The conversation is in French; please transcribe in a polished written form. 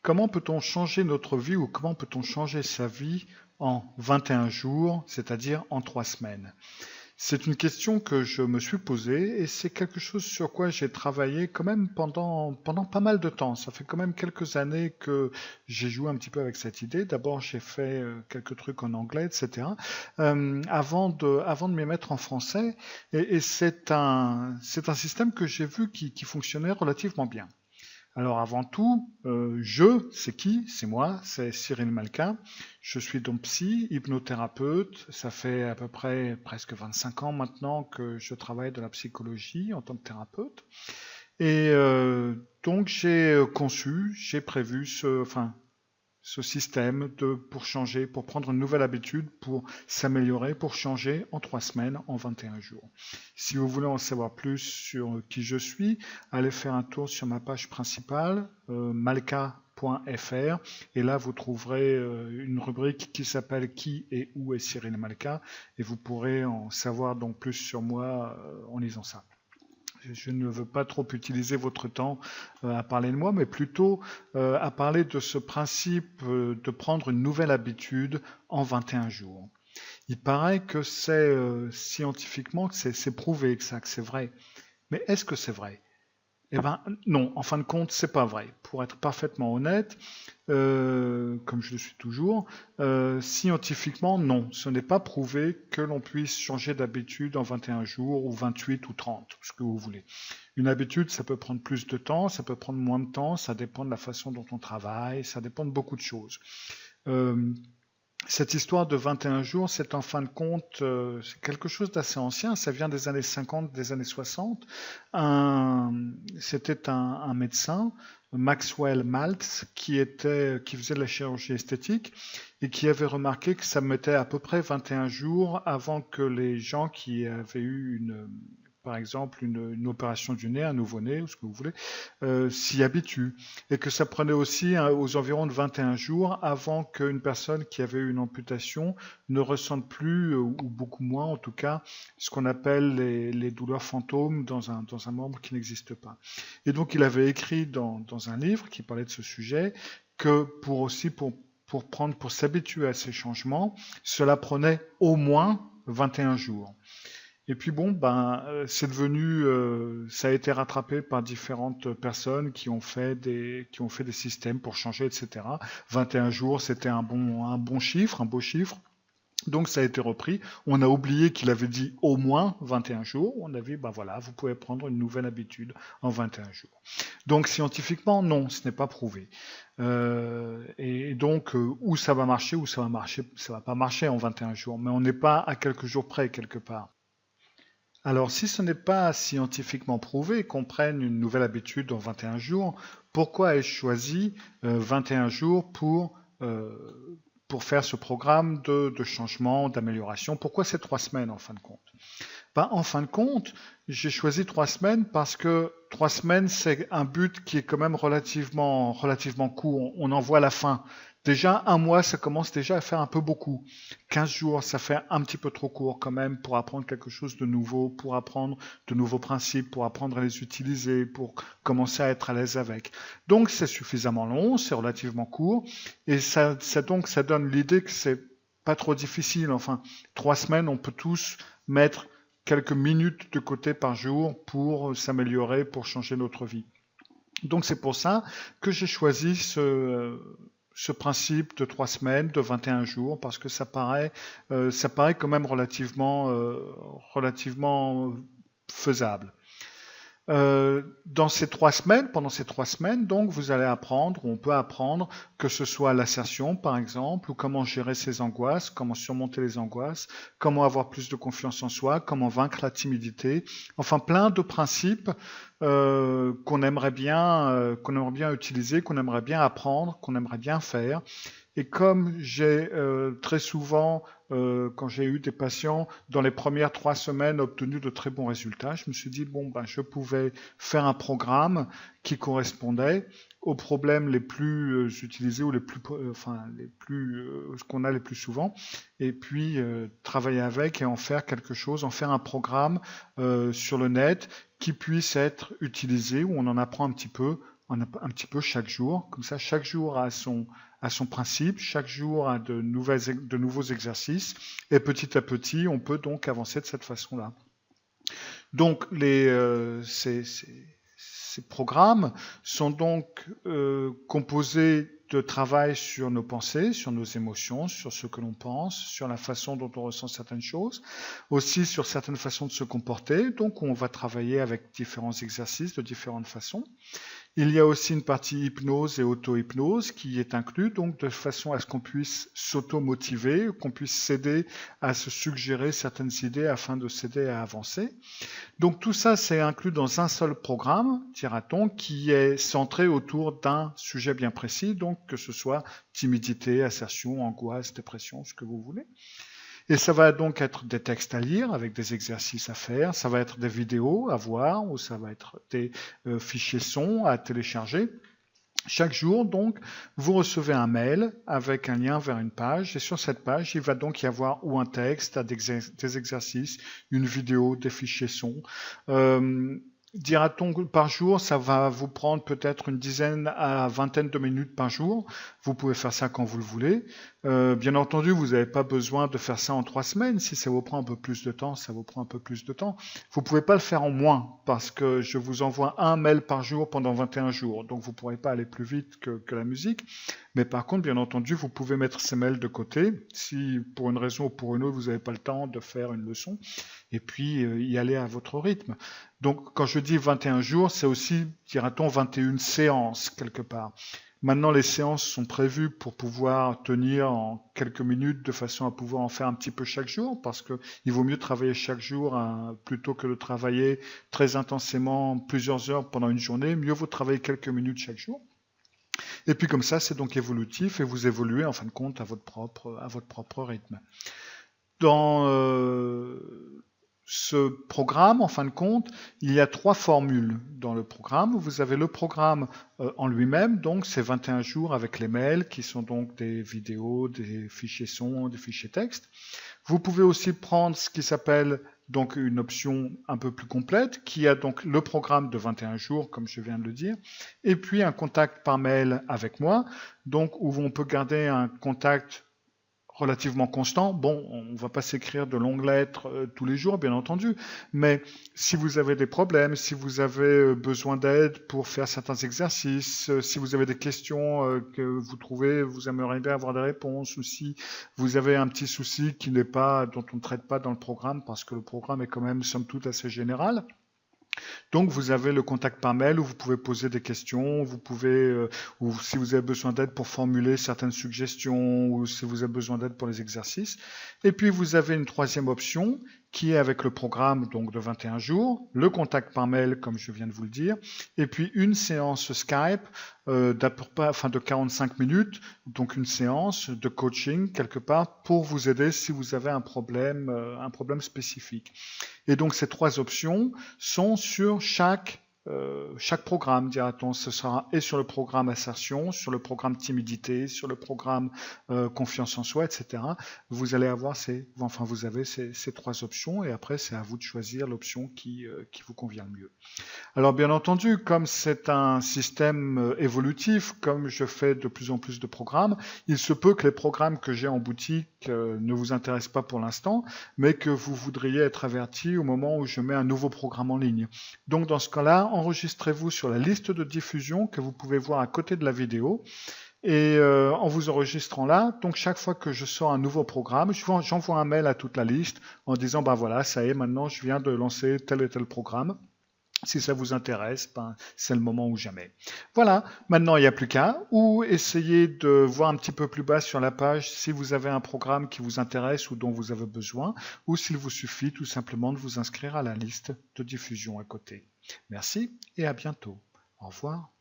comment peut-on changer notre vie ou comment peut-on changer sa vie en 21 jours, c'est-à-dire en 3 semaines? C'est une question que je me suis posée et c'est quelque chose sur quoi j'ai travaillé quand même pendant pas mal de temps. Ça fait quand même quelques années que j'ai joué un petit peu avec cette idée. D'abord, j'ai fait quelques trucs en anglais, etc. Avant de m'y mettre en français. Et c'est un système que j'ai vu qui fonctionnait relativement bien. Alors avant tout, c'est qui? C'est moi, c'est Cyril Malka. Je suis donc psy, hypnothérapeute. Ça fait à peu près presque 25 ans maintenant que je travaille dans la psychologie en tant que thérapeute. Et donc j'ai prévu ce système pour changer, pour prendre une nouvelle habitude, pour s'améliorer, pour changer en 3 semaines, en 21 jours. Si vous voulez en savoir plus sur qui je suis, allez faire un tour sur ma page principale, malka.fr, et là vous trouverez une rubrique qui s'appelle Qui et où est Cyril Malka, et vous pourrez en savoir donc plus sur moi en lisant ça. Je ne veux pas trop utiliser votre temps à parler de moi, mais plutôt à parler de ce principe de prendre une nouvelle habitude en 21 jours. Il paraît que c'est scientifiquement que c'est prouvé que c'est vrai. Mais est-ce que c'est vrai? Eh ben non, en fin de compte, c'est pas vrai. Pour être parfaitement honnête, comme je le suis toujours, scientifiquement, non. Ce n'est pas prouvé que l'on puisse changer d'habitude en 21 jours ou 28 ou 30, ce que vous voulez. Une habitude, ça peut prendre plus de temps, ça peut prendre moins de temps, ça dépend de la façon dont on travaille, ça dépend de beaucoup de choses. Cette histoire de 21 jours, c'est en fin de compte c'est quelque chose d'assez ancien, ça vient des années 50, des années 60. C'était un médecin, Maxwell Maltz, qui faisait de la chirurgie esthétique et qui avait remarqué que ça mettait à peu près 21 jours avant que les gens qui avaient eu par exemple une opération du nez, un nouveau-né, ou ce que vous voulez, s'y habitue. Et que ça prenait aussi aux environs de 21 jours avant qu'une personne qui avait eu une amputation ne ressente plus, ou beaucoup moins en tout cas, ce qu'on appelle les douleurs fantômes dans un membre qui n'existe pas. Et donc il avait écrit dans un livre qui parlait de ce sujet que pour s'habituer à ces changements, cela prenait au moins 21 jours. Et puis bon, c'est devenu, ça a été rattrapé par différentes personnes qui ont fait des systèmes pour changer, etc. 21 jours, c'était un bon chiffre, un beau chiffre. Donc ça a été repris. On a oublié qu'il avait dit au moins 21 jours. On a vu, voilà, vous pouvez prendre une nouvelle habitude en 21 jours. Donc scientifiquement, non, ce n'est pas prouvé. Et donc, où ça va marcher, ça va pas marcher en 21 jours. Mais on n'est pas à quelques jours près, quelque part. Alors, si ce n'est pas scientifiquement prouvé qu'on prenne une nouvelle habitude en 21 jours, pourquoi ai-je choisi 21 jours pour faire ce programme de changement, d'amélioration? Pourquoi ces 3 semaines en fin de compte? En fin de compte, j'ai choisi 3 semaines parce que 3 semaines, c'est un but qui est quand même relativement court. On en voit la fin. Déjà, un mois, ça commence déjà à faire un peu beaucoup. 15 jours, ça fait un petit peu trop court quand même pour apprendre quelque chose de nouveau, pour apprendre de nouveaux principes, pour apprendre à les utiliser, pour commencer à être à l'aise avec. Donc, c'est suffisamment long, c'est relativement court, et ça donne l'idée que c'est pas trop difficile. Enfin, 3 semaines, on peut tous mettre quelques minutes de côté par jour pour s'améliorer, pour changer notre vie. Donc, c'est pour ça que j'ai choisi ce principe de 3 semaines, de 21 jours, parce que ça paraît quand même relativement faisable. Pendant ces 3 semaines, donc, on peut apprendre que ce soit l'assertion, par exemple, ou comment gérer ses angoisses, comment surmonter les angoisses, comment avoir plus de confiance en soi, comment vaincre la timidité, enfin plein de principes qu'on aimerait bien utiliser, qu'on aimerait bien apprendre, qu'on aimerait bien faire. Et comme j'ai très souvent, quand j'ai eu des patients, dans les premières 3 semaines, obtenu de très bons résultats, je me suis dit, je pouvais faire un programme qui correspondait aux problèmes les plus utilisés ou ce qu'on a les plus souvent, et puis travailler avec et en faire quelque chose, en faire un programme sur le net qui puisse être utilisé, où on en apprend un petit peu un petit peu chaque jour. Comme ça, chaque jour a son principe, chaque jour a de nouveaux exercices, et petit à petit, on peut donc avancer de cette façon-là. Donc, ces programmes sont donc composés de travail sur nos pensées, sur nos émotions, sur ce que l'on pense, sur la façon dont on ressent certaines choses, aussi sur certaines façons de se comporter. Donc, on va travailler avec différents exercices de différentes façons. Il y a aussi une partie hypnose et auto-hypnose qui est inclue, donc de façon à ce qu'on puisse s'auto-motiver, qu'on puisse s'aider à se suggérer certaines idées afin de s'aider à avancer. Donc tout ça, c'est inclus dans un seul programme, dira-t-on, qui est centré autour d'un sujet bien précis, donc que ce soit timidité, assertion, angoisse, dépression, ce que vous voulez. Et ça va donc être des textes à lire avec des exercices à faire, ça va être des vidéos à voir ou ça va être des fichiers son à télécharger. Chaque jour, donc, vous recevez un mail avec un lien vers une page et sur cette page, il va donc y avoir ou un texte, des exercices, une vidéo, des fichiers son. Dira-t-on par jour, ça va vous prendre peut-être une dizaine à vingtaine de minutes par jour. Vous pouvez faire ça quand vous le voulez. Bien entendu, vous n'avez pas besoin de faire ça en 3 semaines. Si ça vous prend un peu plus de temps, ça vous prend un peu plus de temps. Vous ne pouvez pas le faire en moins parce que je vous envoie un mail par jour pendant 21 jours. Donc, vous ne pourrez pas aller plus vite que la musique. Mais par contre, bien entendu, vous pouvez mettre ces mails de côté si pour une raison ou pour une autre, vous n'avez pas le temps de faire une leçon et puis y aller à votre rythme. Donc, quand je dis 21 jours, c'est aussi, dira-t-on, 21 séances quelque part. Maintenant, les séances sont prévues pour pouvoir tenir en quelques minutes de façon à pouvoir en faire un petit peu chaque jour, parce qu'il vaut mieux travailler chaque jour plutôt que de travailler très intensément plusieurs heures pendant une journée. Mieux vaut travailler quelques minutes chaque jour. Et puis comme ça, c'est donc évolutif et vous évoluez en fin de compte à votre propre rythme. Dans ce programme, en fin de compte, il y a 3 formules dans le programme. Vous avez le programme en lui-même, donc c'est 21 jours avec les mails qui sont donc des vidéos, des fichiers son, des fichiers texte. Vous pouvez aussi prendre ce qui s'appelle donc une option un peu plus complète qui a donc le programme de 21 jours, comme je viens de le dire, et puis un contact par mail avec moi, donc où on peut garder un contact relativement constant. Bon, on ne va pas s'écrire de longues lettres tous les jours, bien entendu, mais si vous avez des problèmes, si vous avez besoin d'aide pour faire certains exercices, si vous avez des questions que vous trouvez, vous aimeriez bien avoir des réponses, ou si vous avez un petit souci dont on ne traite pas dans le programme, parce que le programme est quand même, somme toute, assez général. Donc vous avez le contact par mail où vous pouvez poser des questions, vous pouvez, ou si vous avez besoin d'aide pour formuler certaines suggestions, ou si vous avez besoin d'aide pour les exercices. Et puis vous avez une 3e option qui est avec le programme donc de 21 jours, le contact par mail comme je viens de vous le dire, et puis une séance Skype de 45 minutes, donc une séance de coaching quelque part pour vous aider si vous avez un problème spécifique. Et donc ces 3 options sont sur chaque programme, dira-t-on. Ce sera et sur le programme assertion, sur le programme timidité, sur le programme confiance en soi, etc. Vous allez avoir vous avez ces 3 options et après c'est à vous de choisir l'option qui vous convient le mieux. Alors bien entendu, comme c'est un système évolutif, comme je fais de plus en plus de programmes, il se peut que les programmes que j'ai en boutique ne vous intéressent pas pour l'instant, mais que vous voudriez être averti au moment où je mets un nouveau programme en ligne. Donc dans ce cas-là, enregistrez-vous sur la liste de diffusion que vous pouvez voir à côté de la vidéo. Et en vous enregistrant là, donc chaque fois que je sors un nouveau programme, j'envoie un mail à toute la liste en disant ben voilà, ça y est, maintenant je viens de lancer tel et tel programme. Si ça vous intéresse, c'est le moment ou jamais. Voilà, maintenant il n'y a plus qu'à, ou essayez de voir un petit peu plus bas sur la page si vous avez un programme qui vous intéresse ou dont vous avez besoin, ou s'il vous suffit tout simplement de vous inscrire à la liste de diffusion à côté. Merci et à bientôt. Au revoir.